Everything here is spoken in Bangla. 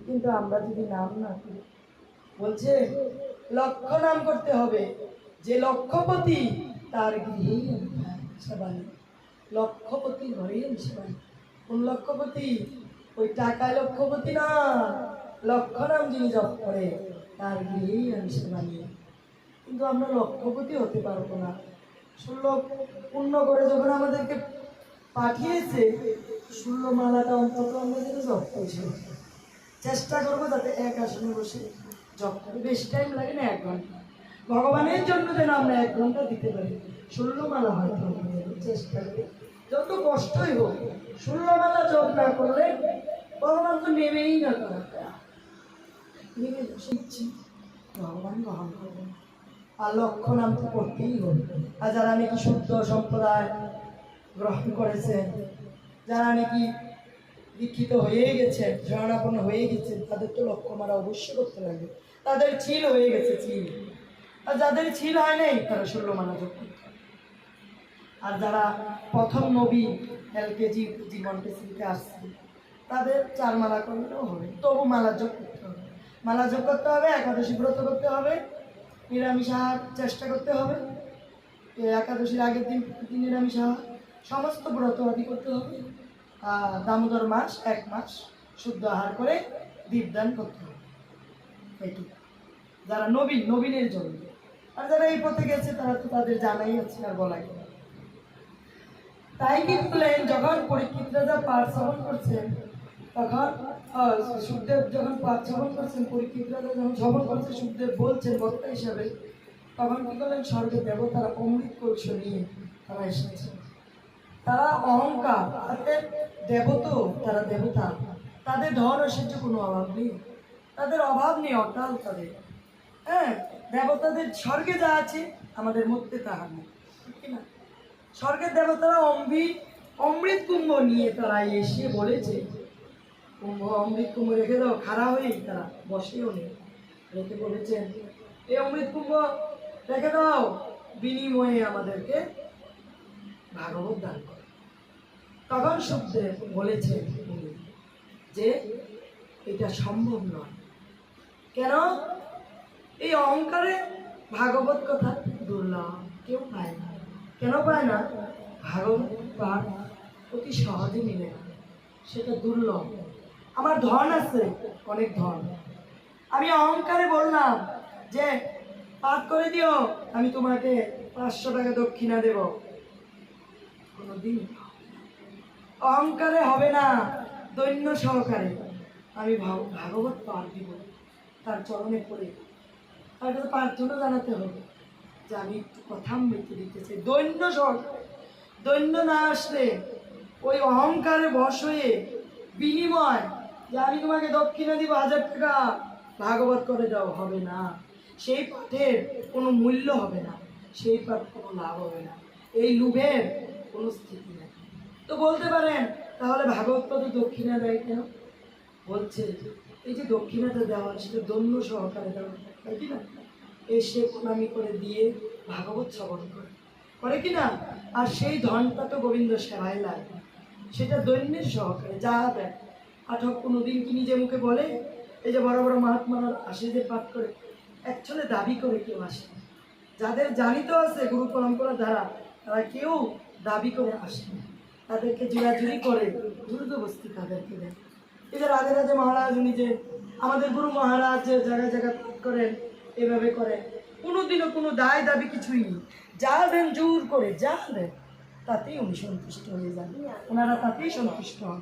কিন্তু আমরা যদি নাম না করি, বলছে লক্ষ্য নাম করতে হবে, যে লক্ষ্যপতি তার গৃহেই সেবানি, লক্ষ্যপতি ঘরেই সেবানি। কোন লক্ষ্যপতি? ওই টাকায় লক্ষ্যপতি না, লক্ষ্য নাম যিনি জপ করে তার গৃহেই সেবানি। কিন্তু আমরা লক্ষ্যপতি হতে পারবো না। 16 পূর্ণ করে যখন আমাদেরকে পাঠিয়েছে, 16 মালাটা অন্তত আমরা যেন জপ করি। চেষ্টা করবো যাতে এক আসনে বসে জপ করে, বেশি টাইম লাগে না, 1 ঘন্টা ভগবানের জন্য যেন আমরা 1 ঘন্টা দিতে পারি। 16 মালা হয়তো চেষ্টা করি, যত কষ্টই হোক 16 মালা জপ না করলে ভগবান তো নেমেই না করা, নেমে শিখছি ভগবান গ্রহণ করবেন। আর লক্ষ্য নাম তো করতেই হবে। আর যারা নাকি শুদ্ধ সম্প্রদায় গ্রহণ করেছেন, যারা নাকি দীক্ষিত হয়ে গেছে, শরণাপন্ন হয়ে গেছে, তাদের তো লক্ষ্য মারা অবশ্যই করতে লাগবে। তাদের ছিল হয়ে গেছে ছিল, আর যাদের ছিল হয় নাই তারা 16 মালা যোগ করতে। আর যারা প্রথম নবী LKG জীবনকে আসছে, তাদের 4 মালা করলেও হবে, তবু মালা যোগ করতে হবে। মালা যোগ করতে হবে, একাদশী ব্রত করতে হবে, নিরামিষ আহার চেষ্টা করতে হবে, একাদশীর আগের দিন নিরামিষ আহার, সমস্ত ব্রত আদি করতে হবে। দামোদর মাস 1 মাস শুদ্ধ আহার করে দীপদান করতে হবে। এইটুকু যারা নবীনের জন্য। আর যারা এই পথে গেছে তারা তো তাদের জানাই আছে, আর বলাই। তাই কি বললেন, যখন পরীক্ষিত রাজা পাঠ শ্রবণ করছেন, তখন সুখদেব যখন পাঠ শ্রবণ করছেন, পরীক্ষিত রাজা যখন শ্রবণ করছে, সুখদেব বলছেন বক্তা হিসাবে, তখন কি করলেন, স্বর্গের দেবতারা অমৃত কলস নিয়ে তারা এসেছে। তারা অহংকার, তাদের দেবত, তারা দেবতা, তাদের ধন ঐশ্বর্য কোনো অভাব নেই, তাদের অভাব নেই, অটাল তাদের। হ্যাঁ, দেবতাদের স্বর্গে যা আছে আমাদের মধ্যে তাহার নেই, ঠিক না? স্বর্গের দেবতারা অমৃত কুম্ভ নিয়ে তারা এসে বলেছে, অমৃত কুম্ভ রেখে দাও, খাড়া হয়ে তারা বসেও নেই, রেখে বলেছেন এই অমৃত কুম্ভ রেখে দাও, বিনিময়ে আমাদেরকে ভাগবত দান করে। তখন সুখদেব বলেছে যে এটা সম্ভব নয়। কেন? এই অহংকারে ভাগবত কথা দুর্লভ, কেউ পায় না। কেন পায় না? ভাগবত পাঠ অতি সহজে মিলে না, সেটা দুর্লভ। আমার ধন আছে, অনেক ধন, আমি অহংকারে বললাম যে পাঠ করে দিও, আমি তোমাকে 500 টাকা দক্ষিণা দেব, কোনোদিন অহংকারে হবে না, দৈন্য সহকারে আমি ভাগবত পাঠ দিব, তার চরণে পড়ে তাকে তো প্রার্থনা জানাতে হবে যে আমি কথা মৃত্যু দিতেছি, দৈন্য সহকারে। দৈন্য না আসলে ওই অহংকারে বশ হয়ে বিনিময় যে আমি তোমাকে দক্ষিণা দিব 1000 টাকা, ভাগবত করে দাও, হবে না। সেই পাঠের কোনো মূল্য হবে না, সেই পাঠ কোনো লাভ হবে না, এই লোভের কোনো স্থিতি নেই। তো বলতে পারেন তাহলে ভাগবত পদে দক্ষিণা দেয় কেন? বলছে এই যে দক্ষিণাটা দেওয়া, সেটা দৈন্য সহকারে দেওয়া, তাই কি না? এসে প্রণামী করে দিয়ে ভাগবত শ্রবণ করে কি না? আর সেই ধনটা তো গোবিন্দ সেবায় লাগে, সেটা দৈন্যের সহকারে যা দেয়। পাঠক কোনোদিন কি নিজে মুখে বলে? এই যে বড় বড় মহাত্মারা আসে যে পাঠ করে, অ্যাকচুয়ালি দাবি করে কেউ আসে না। যাদের জানিত আছে গুরু পরম্পরা দ্বারা, তারা কেউ দাবি করে আসে না, তাদেরকে জোরাজুরি করে জোরজবস্তি তাদেরকে দেয়। এই যে রাজে রাজে মহারাজ, উনি যে আমাদের গুরু মহারাজ যে জায়গায় জায়গায় পাঠ করেন, এভাবে করেন, কোনোদিনও কোনো দায় দাবি কিছুই নেই, যা দেন জোর করে, যা দেন তাতেই উনি সন্তুষ্ট হয়ে যান, ওনারা তাতেই সন্তুষ্ট হন।